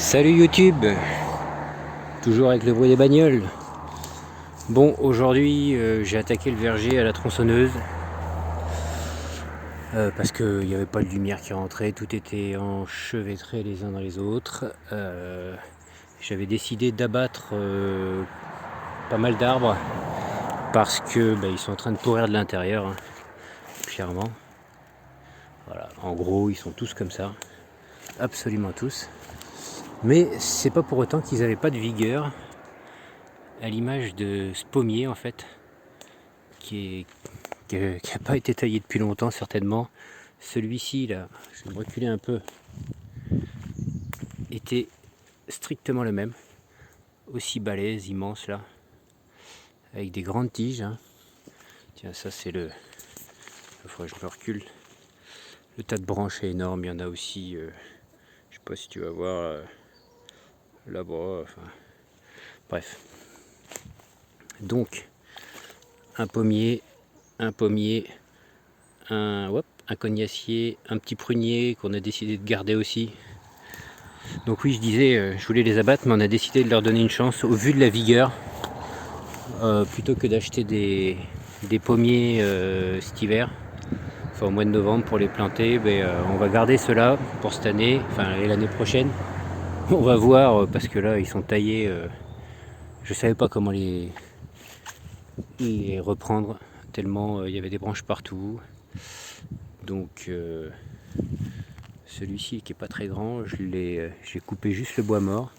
Salut YouTube, toujours avec le bruit des bagnoles. Bon, aujourd'hui j'ai attaqué le verger à la tronçonneuse parce qu'il n'y avait pas de lumière qui rentrait, tout était enchevêtré les uns dans les autres. J'avais décidé d'abattre pas mal d'arbres parce que ils sont en train de pourrir de l'intérieur, hein, clairement. Voilà, en gros ils sont tous comme ça, absolument tous. Mais c'est pas pour autant qu'ils n'avaient pas de vigueur, à l'image de ce pommier en fait, qui n'a pas été taillé depuis longtemps certainement. Celui-ci là, je vais me reculer un peu, était strictement le même, aussi balèze, immense là, avec des grandes tiges, hein. Tiens, ça c'est le... Il faudrait que je me recule. Le tas de branches est énorme, il y en a aussi, je sais pas si tu vas voir là-bas, enfin bref. Donc un pommier, un cognacier, un petit prunier qu'on a décidé de garder aussi. Donc oui, je disais, je voulais les abattre, mais on a décidé de leur donner une chance au vu de la vigueur, plutôt que d'acheter des pommiers cet hiver, enfin au mois de novembre pour les planter. On va garder ceux-là pour cette année, enfin et l'année prochaine. On va voir, parce que là ils sont taillés, je savais pas comment les reprendre, tellement il y avait des branches partout. Donc celui-ci qui est pas très grand, j'ai coupé juste le bois mort.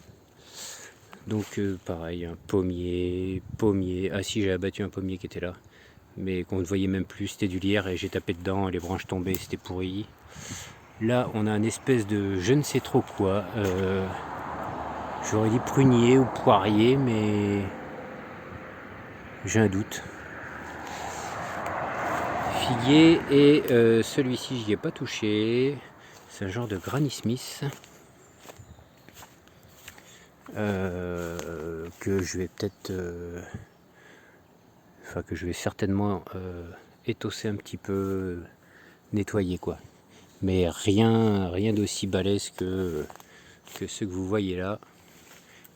Donc pareil, un pommier, ah si, j'ai abattu un pommier qui était là, mais qu'on ne voyait même plus, c'était du lierre et j'ai tapé dedans, les branches tombaient, c'était pourri. Là on a un espèce de je ne sais trop quoi, j'aurais dit prunier ou poirier, mais j'ai un doute. Figuier, et celui-ci j'y ai pas touché, c'est un genre de Granny Smith. Que je vais peut-être, que je vais certainement étosser un petit peu, nettoyer quoi. Mais rien d'aussi balèze que ceux que vous voyez là,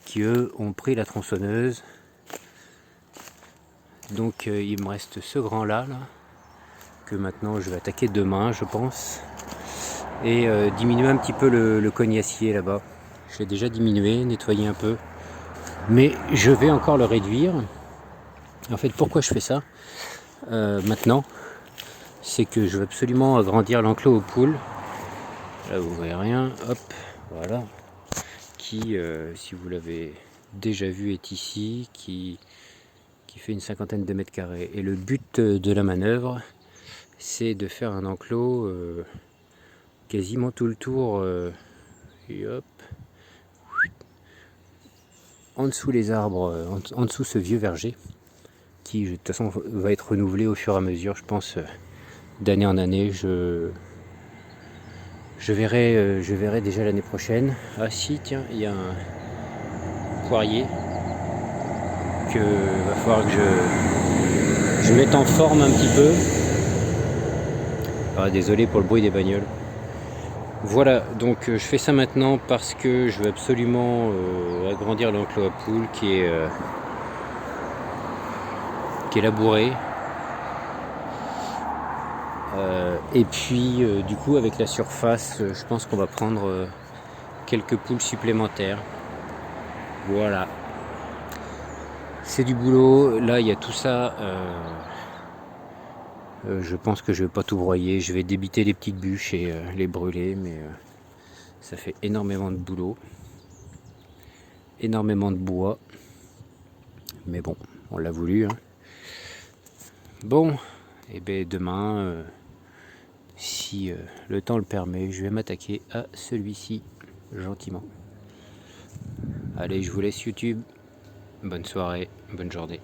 qui eux ont pris la tronçonneuse. Donc il me reste ce grand là, que maintenant je vais attaquer demain je pense, et diminuer un petit peu le cognacier là-bas. Je l'ai déjà diminué, nettoyé un peu, mais je vais encore le réduire. En fait, pourquoi je fais ça maintenant, c'est que je veux absolument agrandir l'enclos aux poules. Là vous voyez rien, hop, voilà, qui si vous l'avez déjà vu est ici, qui fait une cinquantaine de mètres carrés. Et le but de la manœuvre, c'est de faire un enclos quasiment tout le tour, et hop, en dessous les arbres, en dessous ce vieux verger, qui de toute façon va être renouvelé au fur et à mesure, je pense, d'année en année. Je verrai déjà l'année prochaine. Ah si, tiens, il y a un poirier que va falloir que je mette en forme un petit peu. Ah, désolé pour le bruit des bagnoles. Voilà, donc je fais ça maintenant parce que je veux absolument agrandir l'enclos à poules qui est labouré. Et puis du coup avec la surface, je pense qu'on va prendre quelques poules supplémentaires. Voilà, c'est du boulot. Là il y a tout ça, je pense que je vais pas tout broyer, je vais débiter les petites bûches et les brûler, mais ça fait énormément de boulot, énormément de bois, mais bon, on l'a voulu, hein. Bon, et demain, si le temps le permet, je vais m'attaquer à celui-ci gentiment. Allez, je vous laisse YouTube. Bonne soirée, bonne journée.